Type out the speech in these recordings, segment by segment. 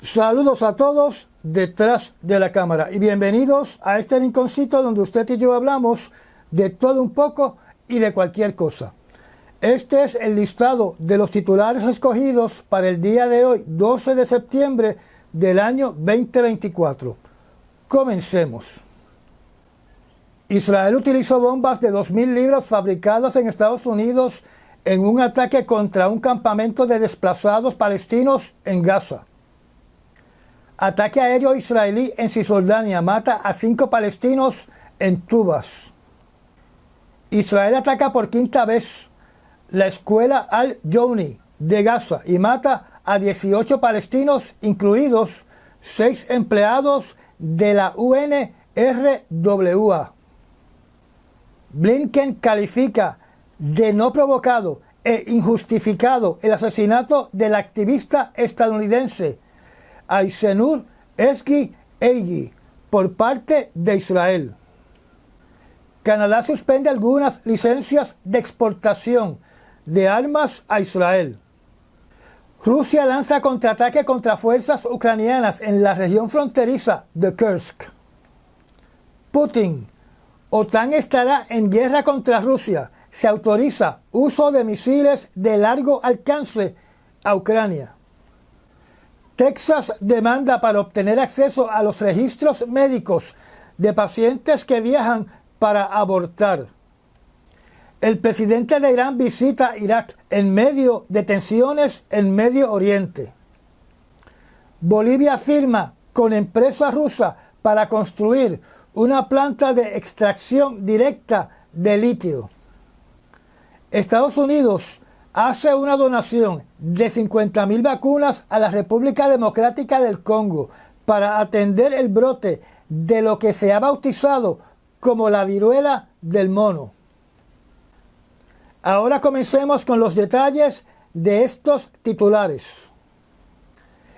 Saludos a todos detrás de la cámara y bienvenidos a este rinconcito donde usted y yo hablamos de todo un poco y de cualquier cosa. Este es el listado de los titulares escogidos para el día de hoy, 12 de septiembre del año 2024. Comencemos. Israel utilizó bombas de 2.000 libras fabricadas en Estados Unidos en un ataque contra un campamento de desplazados palestinos en Gaza. Ataque aéreo israelí en Cisjordania mata a 5 palestinos en Tubas. Israel ataca por quinta vez la escuela Al-Jouni de Gaza y mata a 18 palestinos, incluidos 6 empleados de la UNRWA. Blinken califica de no provocado e injustificado el asesinato del activista estadounidense Aysenur Ezgi Eigi por parte de Israel. Canadá suspende algunas licencias de exportación de armas a Israel. Rusia lanza contraataque contra fuerzas ucranianas en la región fronteriza de Kursk. Putin: OTAN estará en guerra contra Rusia. Se autoriza uso de misiles de largo alcance a Ucrania. Texas demanda para obtener acceso a los registros médicos de pacientes que viajan para abortar. El presidente de Irán visita Irak en medio de tensiones en Medio Oriente. Bolivia firma con empresa rusa para construir una planta de extracción directa de litio. Estados Unidos hace una donación de 50.000 vacunas a la República Democrática del Congo para atender el brote de lo que se ha bautizado como la viruela del mono. Ahora comencemos con los detalles de estos titulares.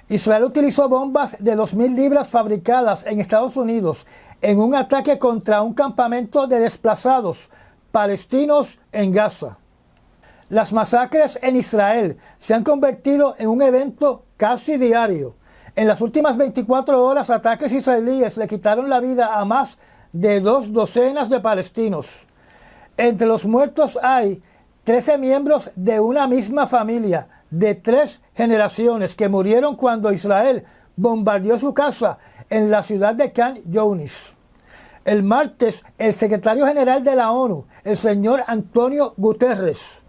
Israel utilizó bombas de 2.000 libras fabricadas en Estados Unidos en un ataque contra un campamento de desplazados palestinos en Gaza. Las masacres en Israel se han convertido en un evento casi diario. En las últimas 24 horas, ataques israelíes le quitaron la vida a más de 2 docenas de palestinos. Entre los muertos hay 13 miembros de una misma familia de 3 generaciones que murieron cuando Israel bombardeó su casa en la ciudad de Khan Younis. El martes, el secretario general de la ONU, el señor Antonio Guterres,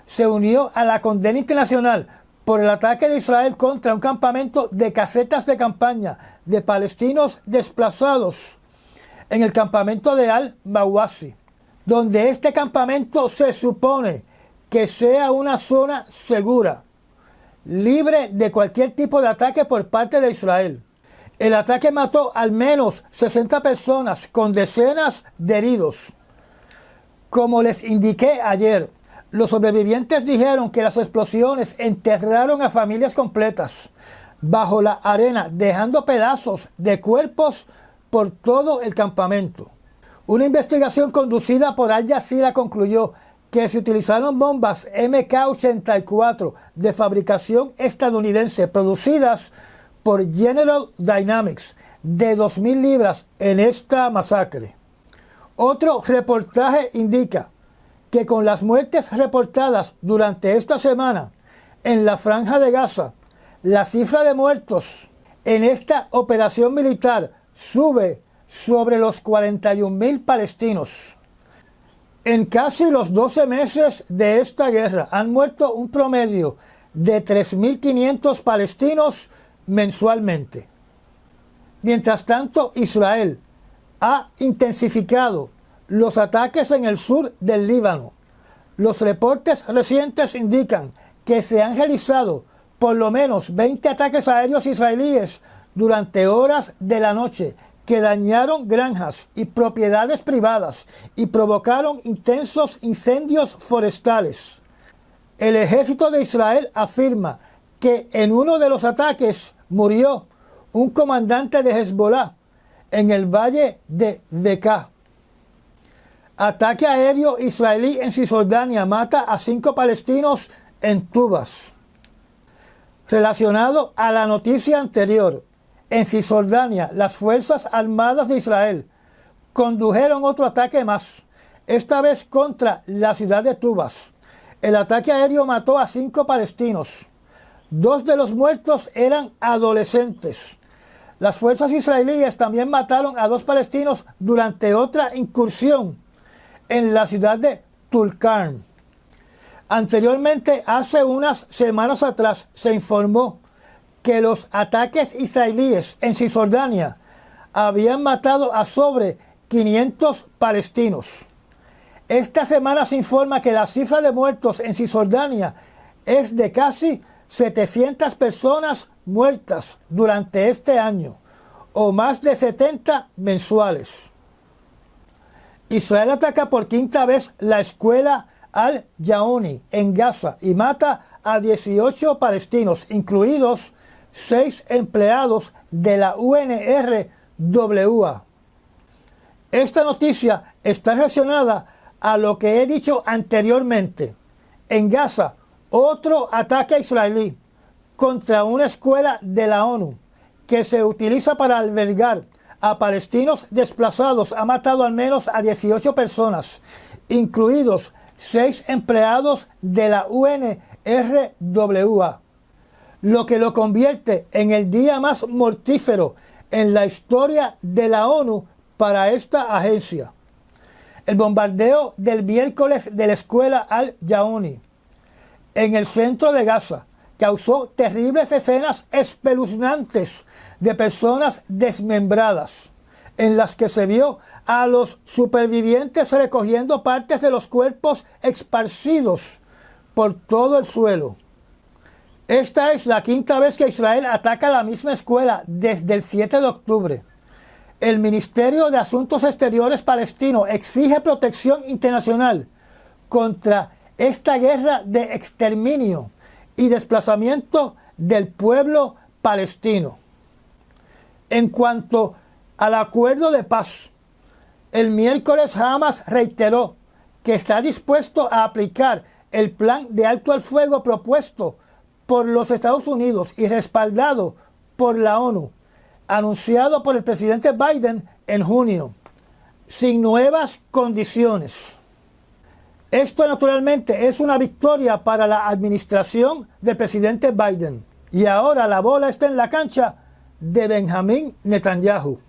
se unió a la condena internacional por el ataque de Israel contra un campamento de casetas de campaña de palestinos desplazados en el campamento de Al-Mawasi, donde este campamento se supone que sea una zona segura, libre de cualquier tipo de ataque por parte de Israel. El ataque mató al menos 60 personas con decenas de heridos. Como les indiqué ayer, los sobrevivientes dijeron que las explosiones enterraron a familias completas bajo la arena, dejando pedazos de cuerpos por todo el campamento. Una investigación conducida por Al Jazeera concluyó que se utilizaron bombas MK-84 de fabricación estadounidense producidas por General Dynamics de 2.000 libras en esta masacre. Otro reportaje indica que con las muertes reportadas durante esta semana en la Franja de Gaza, la cifra de muertos en esta operación militar sube sobre los 41.000 palestinos. En casi los 12 meses de esta guerra han muerto un promedio de 3.500 palestinos mensualmente. Mientras tanto, Israel ha intensificado los ataques en el sur del Líbano. Los reportes recientes indican que se han realizado por lo menos 20 ataques aéreos israelíes durante horas de la noche que dañaron granjas y propiedades privadas y provocaron intensos incendios forestales. El ejército de Israel afirma que en uno de los ataques murió un comandante de Hezbollah en el valle de Bekaa. Ataque aéreo israelí en Cisjordania mata a 5 palestinos en Tubas. Relacionado a la noticia anterior, en Cisjordania, las Fuerzas Armadas de Israel condujeron otro ataque más, esta vez contra la ciudad de Tubas. El ataque aéreo mató a 5 palestinos. 2 de los muertos eran adolescentes. Las fuerzas israelíes también mataron a 2 palestinos durante otra incursión en la ciudad de Tulkarm. Anteriormente, hace unas semanas atrás, se informó que los ataques israelíes en Cisjordania habían matado a sobre 500 palestinos. Esta semana se informa que la cifra de muertos en Cisjordania es de casi 700 personas muertas durante este año, o más de 70 mensuales. Israel ataca por 5ª vez la escuela Al-Jauni en Gaza y mata a 18 palestinos, incluidos 6 empleados de la UNRWA. Esta noticia está relacionada a lo que he dicho anteriormente. En Gaza, otro ataque israelí contra una escuela de la ONU que se utiliza para albergar a palestinos desplazados ha matado al menos a 18 personas, incluidos 6 empleados de la UNRWA, lo que lo convierte en el día más mortífero en la historia de la ONU para esta agencia. El bombardeo del miércoles de la escuela Al-Jauni en el centro de Gaza causó terribles escenas espeluznantes de personas desmembradas, en las que se vio a los supervivientes recogiendo partes de los cuerpos esparcidos por todo el suelo. Esta es la 5ª vez que Israel ataca la misma escuela desde el 7 de octubre. El Ministerio de Asuntos Exteriores palestino exige protección internacional contra esta guerra de exterminio y desplazamiento del pueblo palestino. En cuanto al acuerdo de paz, el miércoles Hamas reiteró que está dispuesto a aplicar el plan de alto al fuego propuesto por los Estados Unidos y respaldado por la ONU, anunciado por el presidente Biden en junio, sin nuevas condiciones. Esto naturalmente es una victoria para la administración del presidente Biden, y ahora la bola está en la cancha de Benjamín Netanyahu.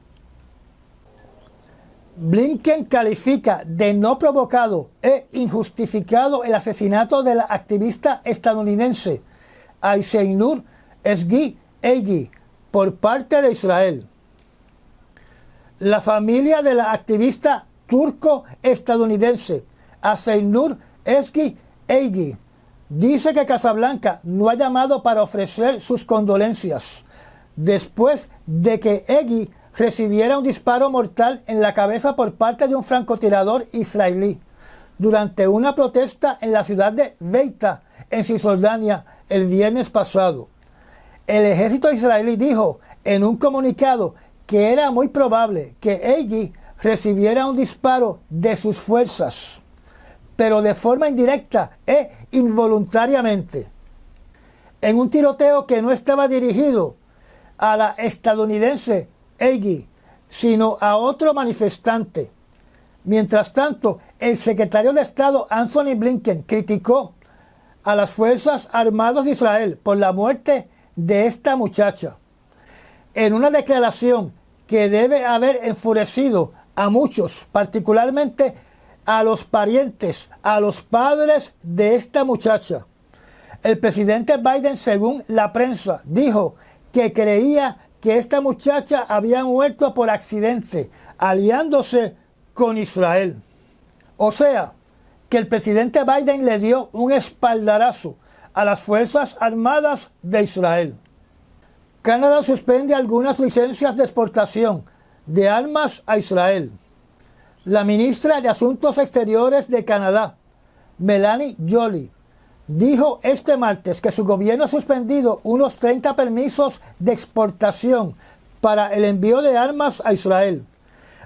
Blinken califica de no provocado e injustificado el asesinato de la activista estadounidense Aysenur Ezgi Egi por parte de Israel. La familia de la activista turco-estadounidense Aysenur Ezgi Egi dice que Casablanca no ha llamado para ofrecer sus condolencias después de que Egi recibiera un disparo mortal en la cabeza por parte de un francotirador israelí durante una protesta en la ciudad de Beita, en Cisjordania, el viernes pasado. El ejército israelí dijo en un comunicado que era muy probable que Egi recibiera un disparo de sus fuerzas, pero de forma indirecta e involuntariamente, en un tiroteo que no estaba dirigido a la estadounidense Egi, sino a otro manifestante. Mientras tanto, el secretario de Estado Anthony Blinken criticó a las Fuerzas Armadas de Israel por la muerte de esta muchacha, en una declaración que debe haber enfurecido a muchos, particularmente a los parientes, a los padres de esta muchacha. El presidente Biden, según la prensa, dijo que creía que esta muchacha había muerto por accidente, aliándose con Israel. O sea, que el presidente Biden le dio un espaldarazo a las Fuerzas Armadas de Israel. Canadá suspende algunas licencias de exportación de armas a Israel. La ministra de Asuntos Exteriores de Canadá, Melanie Joly, dijo este martes que su gobierno ha suspendido unos 30 permisos de exportación para el envío de armas a Israel.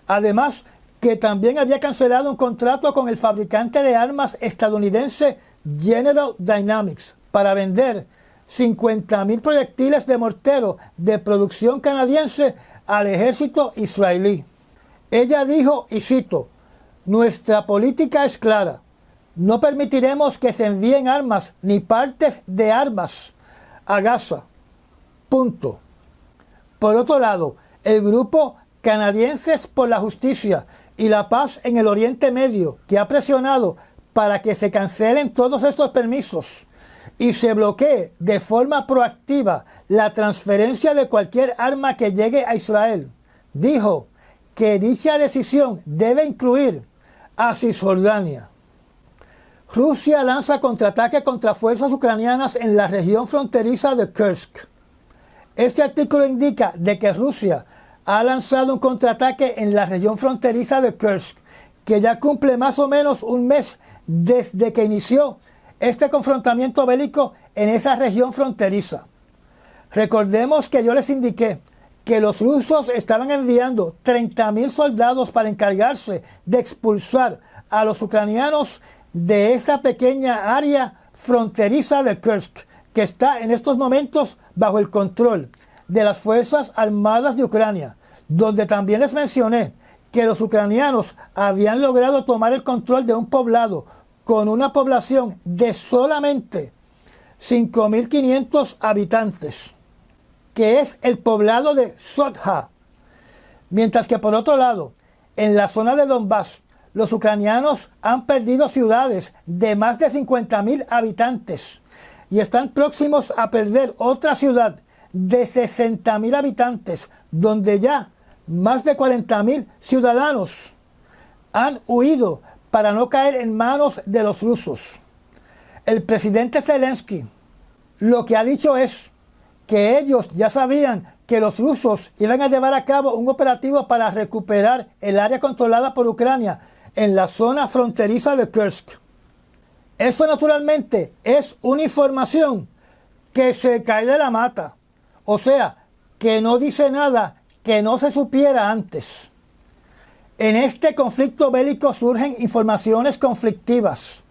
Además, que también había cancelado un contrato con el fabricante de armas estadounidense General Dynamics para vender 50.000 proyectiles de mortero de producción canadiense al ejército israelí. Ella dijo, y cito, «Nuestra política es clara. No permitiremos que se envíen armas ni partes de armas a Gaza. Punto». Por otro lado, el grupo Canadienses por la Justicia y la Paz en el Oriente Medio, que ha presionado para que se cancelen todos estos permisos y se bloquee de forma proactiva la transferencia de cualquier arma que llegue a Israel, dijo que dicha decisión debe incluir a Cisjordania. Rusia lanza contraataque contra fuerzas ucranianas en la región fronteriza de Kursk. Este artículo indica de que Rusia ha lanzado un contraataque en la región fronteriza de Kursk, que ya cumple más o menos un mes desde que inició este confrontamiento bélico en esa región fronteriza. Recordemos que yo les indiqué que los rusos estaban enviando 30.000 soldados para encargarse de expulsar a los ucranianos de esa pequeña área fronteriza de Kursk, que está en estos momentos bajo el control de las Fuerzas Armadas de Ucrania, donde también les mencioné que los ucranianos habían logrado tomar el control de un poblado con una población de solamente 5.500 habitantes, que es el poblado de Sotja. Mientras que por otro lado, en la zona de Donbass, los ucranianos han perdido ciudades de más de 50.000 habitantes y están próximos a perder otra ciudad de 60.000 habitantes, donde ya más de 40.000 ciudadanos han huido para no caer en manos de los rusos. El presidente Zelensky lo que ha dicho es que ellos ya sabían que los rusos iban a llevar a cabo un operativo para recuperar el área controlada por Ucrania en la zona fronteriza de Kursk. Eso naturalmente es una información que se cae de la mata, o sea, que no dice nada que no se supiera antes. En este conflicto bélico surgen informaciones conflictivas,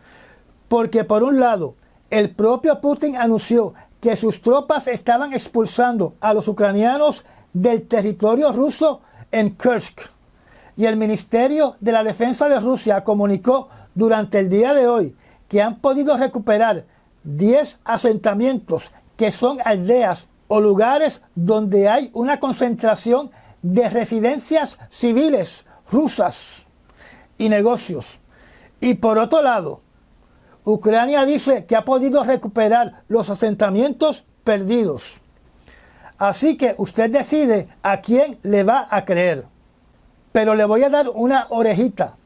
porque por un lado, el propio Putin anunció que sus tropas estaban expulsando a los ucranianos del territorio ruso en Kursk, y el Ministerio de la Defensa de Rusia comunicó durante el día de hoy que han podido recuperar 10 asentamientos que son aldeas o lugares donde hay una concentración de residencias civiles rusas y negocios. Y por otro lado, Ucrania dice que ha podido recuperar los asentamientos perdidos. Así que usted decide a quién le va a creer. Pero le voy a dar una orejita.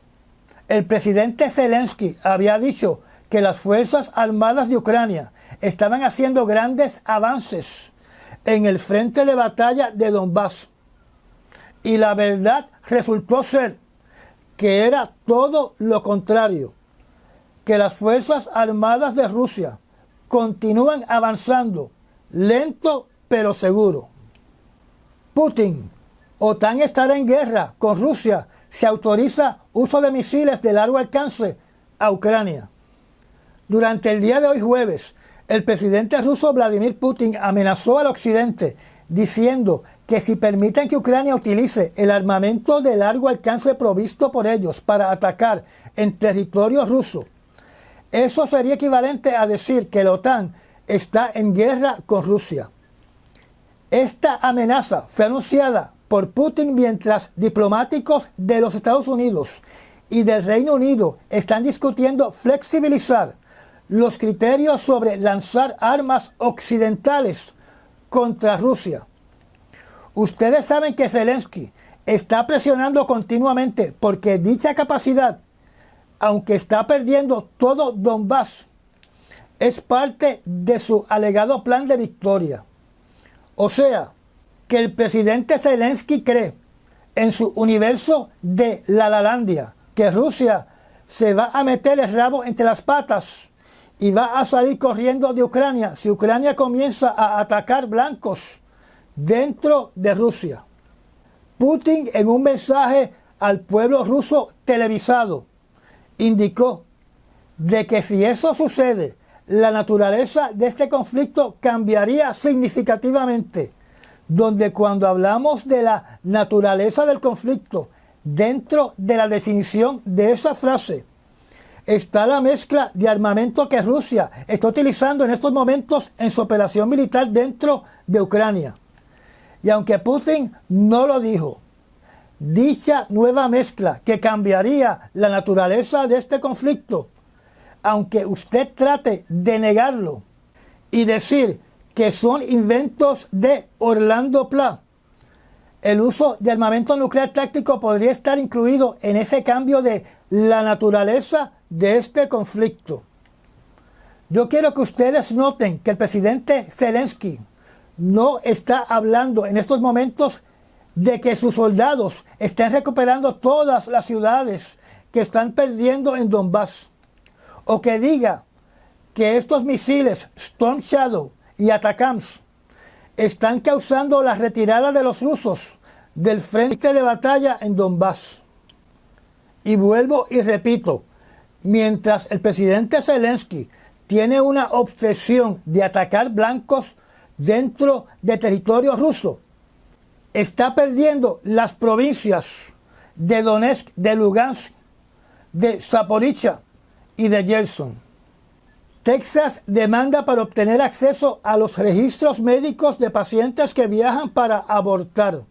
El presidente Zelensky había dicho que las Fuerzas Armadas de Ucrania estaban haciendo grandes avances en el frente de batalla de Donbass. Y la verdad resultó ser que era todo lo contrario, que las Fuerzas Armadas de Rusia continúan avanzando, lento pero seguro. Putin, OTAN estará en guerra con Rusia si autoriza uso de misiles de largo alcance a Ucrania. Durante el día de hoy jueves, el presidente ruso Vladimir Putin amenazó al occidente diciendo que si permiten que Ucrania utilice el armamento de largo alcance provisto por ellos para atacar en territorio ruso, eso sería equivalente a decir que la OTAN está en guerra con Rusia. Esta amenaza fue anunciada por Putin mientras diplomáticos de los Estados Unidos y del Reino Unido están discutiendo flexibilizar los criterios sobre lanzar armas occidentales contra Rusia. Ustedes saben que Zelensky está presionando continuamente porque dicha capacidad, aunque está perdiendo todo Donbass, es parte de su alegado plan de victoria. O sea, que el presidente Zelensky cree en su universo de la Lalandia, que Rusia se va a meter el rabo entre las patas y va a salir corriendo de Ucrania si Ucrania comienza a atacar blancos dentro de Rusia. Putin, en un mensaje al pueblo ruso televisado, indicó de que si eso sucede, la naturaleza de este conflicto cambiaría significativamente, donde cuando hablamos de la naturaleza del conflicto, dentro de la definición de esa frase, está la mezcla de armamento que Rusia está utilizando en estos momentos en su operación militar dentro de Ucrania. Y aunque Putin no lo dijo, dicha nueva mezcla que cambiaría la naturaleza de este conflicto, aunque usted trate de negarlo y decir que son inventos de Orlando Pla, el uso de armamento nuclear táctico podría estar incluido en ese cambio de la naturaleza de este conflicto. Yo quiero que ustedes noten que el presidente Zelensky no está hablando en estos momentos de que sus soldados estén recuperando todas las ciudades que están perdiendo en Donbass, o que diga que estos misiles Storm Shadow y Atacams están causando la retirada de los rusos del frente de batalla en Donbass. Y vuelvo y repito, mientras el presidente Zelensky tiene una obsesión de atacar blancos dentro de territorio ruso, está perdiendo las provincias de Donetsk, de Lugansk, de Zaporizhia y de Kherson. Texas demanda para obtener acceso a los registros médicos de pacientes que viajan para abortar.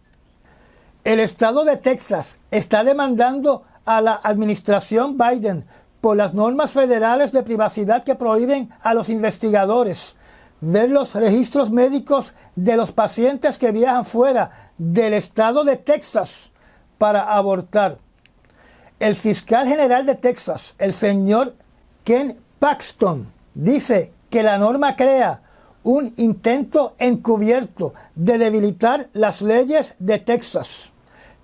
El estado de Texas está demandando a la administración Biden por las normas federales de privacidad que prohíben a los investigadores ver los registros médicos de los pacientes que viajan fuera del estado de Texas para abortar. El fiscal general de Texas, el señor Ken Paxton, dice que la norma crea un intento encubierto de debilitar las leyes de Texas,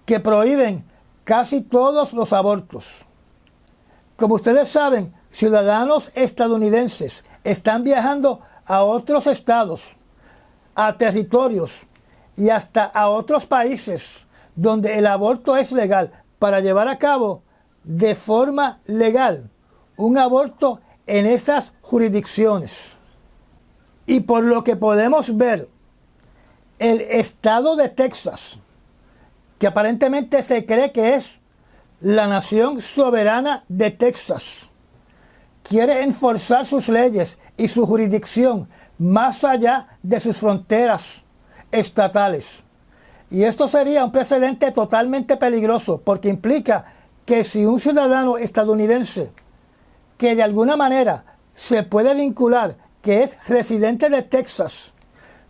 que prohíben casi todos los abortos. Como ustedes saben, ciudadanos estadounidenses están viajando a otros estados, a territorios y hasta a otros países donde el aborto es legal para llevar a cabo de forma legal un aborto en esas jurisdicciones. Y por lo que podemos ver, el estado de Texas, que aparentemente se cree que es la nación soberana de Texas, quiere enforzar sus leyes y su jurisdicción más allá de sus fronteras estatales. Y esto sería un precedente totalmente peligroso, porque implica que si un ciudadano estadounidense que de alguna manera se puede vincular que es residente de Texas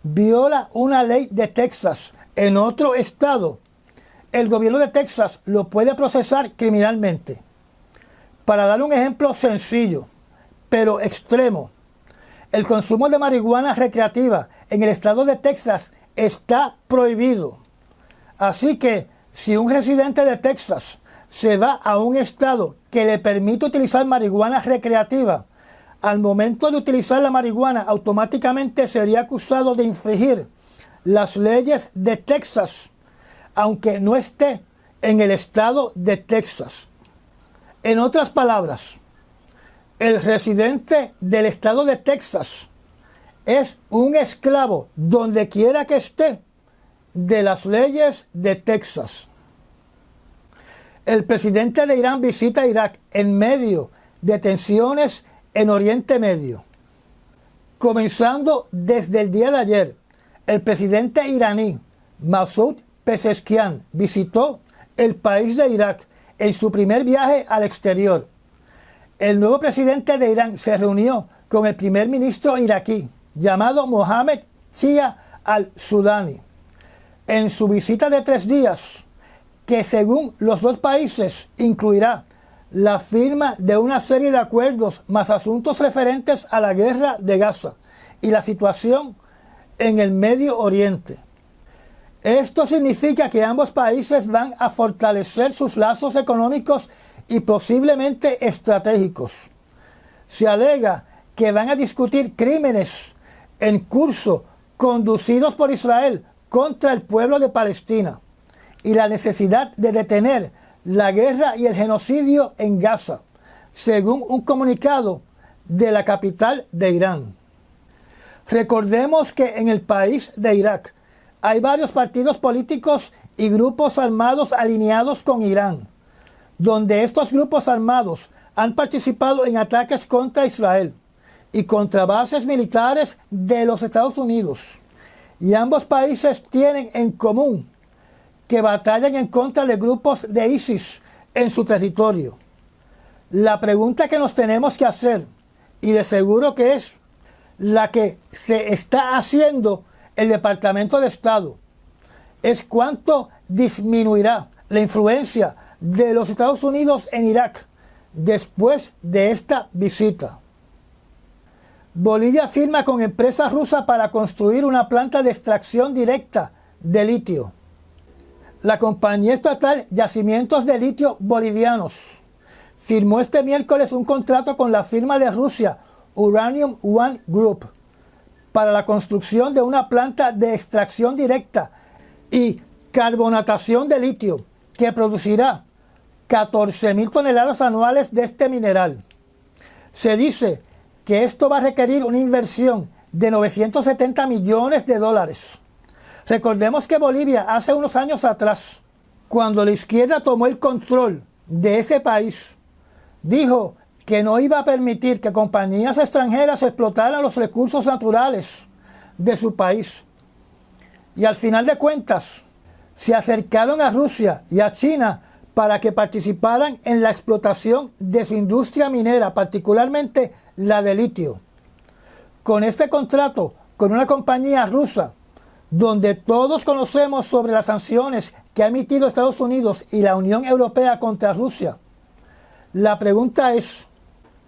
viola una ley de Texas en otro estado, el gobierno de Texas lo puede procesar criminalmente. Para dar un ejemplo sencillo, pero extremo, el consumo de marihuana recreativa en el estado de Texas está prohibido. Así que si un residente de Texas se va a un estado que le permite utilizar marihuana recreativa, al momento de utilizar la marihuana automáticamente sería acusado de infringir las leyes de Texas, aunque no esté en el estado de Texas. En otras palabras, el residente del estado de Texas es un esclavo donde quiera que esté de las leyes de Texas. El presidente de Irán visita Irak en medio de tensiones en Oriente Medio. Comenzando desde el día de ayer, el presidente iraní Masoud Pezeshkian visitó el país de Irak en su primer viaje al exterior. El nuevo presidente de Irán se reunió con el primer ministro iraquí, llamado Mohammed Shia al-Sudani, en su visita de 3 días, que según los dos países incluirá la firma de una serie de acuerdos más asuntos referentes a la guerra de Gaza y la situación en el Medio Oriente. Esto significa que ambos países van a fortalecer sus lazos económicos y posiblemente estratégicos. Se alega que van a discutir crímenes en curso conducidos por Israel contra el pueblo de Palestina y la necesidad de detener la guerra y el genocidio en Gaza, según un comunicado de la capital de Irán. Recordemos que en el país de Irak hay varios partidos políticos y grupos armados alineados con Irán, donde estos grupos armados han participado en ataques contra Israel y contra bases militares de los Estados Unidos. Y ambos países tienen en común que batallan en contra de grupos de ISIS en su territorio. La pregunta que nos tenemos que hacer, y de seguro que es la que se está haciendo el Departamento de Estado, es cuánto disminuirá la influencia de los Estados Unidos en Irak después de esta visita. Bolivia firma con empresa rusa para construir una planta de extracción directa de litio. La compañía estatal Yacimientos de Litio Bolivianos firmó este miércoles un contrato con la firma de Rusia Uranium One Group para la construcción de una planta de extracción directa y carbonatación de litio que producirá 14.000 toneladas anuales de este mineral. Se dice que esto va a requerir una inversión de 970 millones de dólares. Recordemos que Bolivia hace unos años atrás, cuando la izquierda tomó el control de ese país, dijo que no iba a permitir que compañías extranjeras explotaran los recursos naturales de su país. Y al final de cuentas, se acercaron a Rusia y a China para que participaran en la explotación de su industria minera, particularmente la de litio. Con este contrato, con una compañía rusa, donde todos conocemos sobre las sanciones que ha emitido Estados Unidos y la Unión Europea contra Rusia, la pregunta es,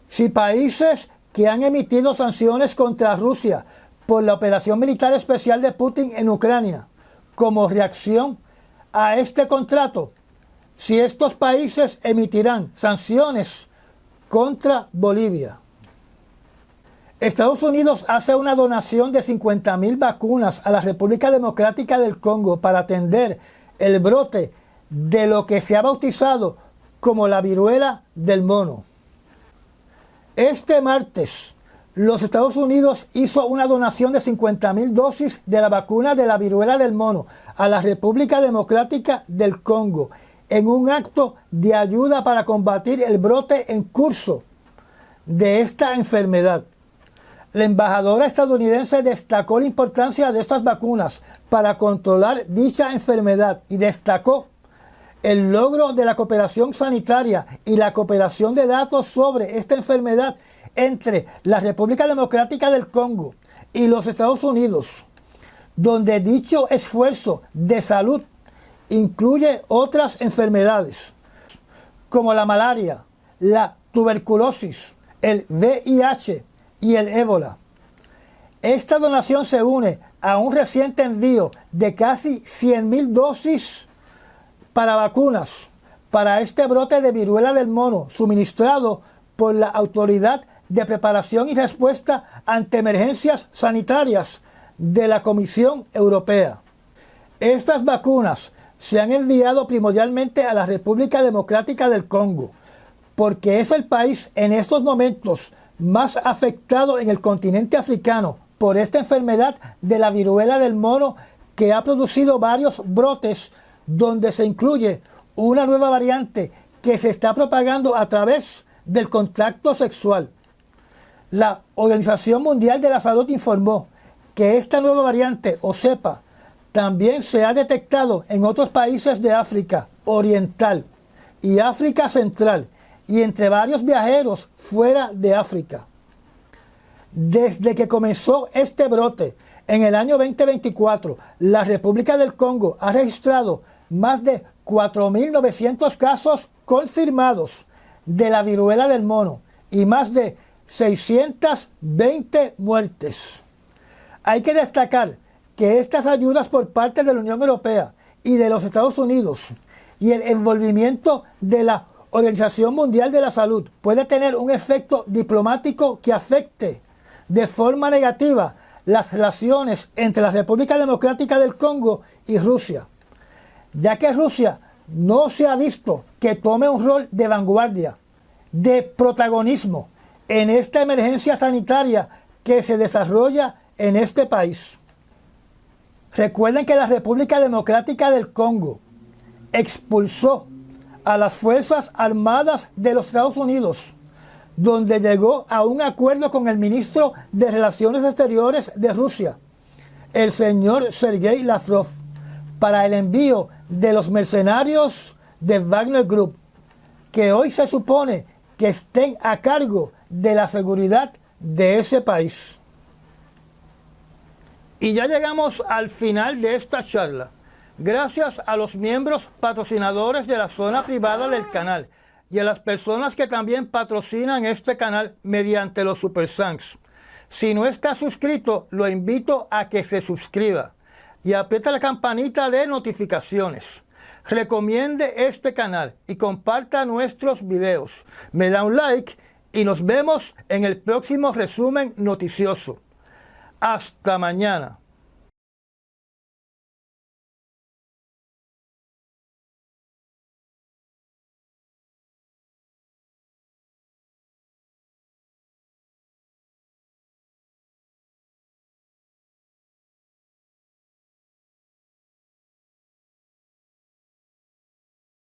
si países que han emitido sanciones contra Rusia por la operación militar especial de Putin en Ucrania, como reacción a este contrato, si estos países emitirán sanciones contra Bolivia. Estados Unidos hace una donación de 50.000 vacunas a la República Democrática del Congo para atender el brote de lo que se ha bautizado como la viruela del mono. Este martes, los Estados Unidos hizo una donación de 50.000 dosis de la vacuna de la viruela del mono a la República Democrática del Congo, en un acto de ayuda para combatir el brote en curso de esta enfermedad. La embajadora estadounidense destacó la importancia de estas vacunas para controlar dicha enfermedad y destacó el logro de la cooperación sanitaria y la cooperación de datos sobre esta enfermedad entre la República Democrática del Congo y los Estados Unidos, donde dicho esfuerzo de salud incluye otras enfermedades como la malaria, la tuberculosis, el VIH y el ébola. Esta donación se une a un reciente envío de casi 100.000 dosis para vacunas para este brote de viruela del mono suministrado por la Autoridad de Preparación y Respuesta ante Emergencias Sanitarias de la Comisión Europea. Estas vacunas se han enviado primordialmente a la República Democrática del Congo, porque es el país en estos momentos más afectado en el continente africano por esta enfermedad de la viruela del mono, que ha producido varios brotes donde se incluye una nueva variante que se está propagando a través del contacto sexual. La Organización Mundial de la Salud informó que esta nueva variante, o cepa, también se ha detectado en otros países de África Oriental y África Central, y entre varios viajeros fuera de África. Desde que comenzó este brote en el año 2024, la República del Congo ha registrado más de 4.900 casos confirmados de la viruela del mono y más de 620 muertes. Hay que destacar que estas ayudas por parte de la Unión Europea y de los Estados Unidos y el envolvimiento de la Organización Mundial de la Salud puede tener un efecto diplomático que afecte de forma negativa las relaciones entre la República Democrática del Congo y Rusia, ya que Rusia no se ha visto que tome un rol de vanguardia, de protagonismo en esta emergencia sanitaria que se desarrolla en este país. Recuerden que la República Democrática del Congo expulsó a las Fuerzas Armadas de los Estados Unidos, donde llegó a un acuerdo con el ministro de Relaciones Exteriores de Rusia, el señor Sergei Lavrov, para el envío de los mercenarios de Wagner Group, que hoy se supone que estén a cargo de la seguridad de ese país. Y ya llegamos al final de esta charla. Gracias a los miembros patrocinadores de la zona privada del canal y a las personas que también patrocinan este canal mediante los Super Thanks. Si no está suscrito, lo invito a que se suscriba y apriete la campanita de notificaciones. Recomiende este canal y comparta nuestros videos. Me da un like y nos vemos en el próximo resumen noticioso. Hasta mañana.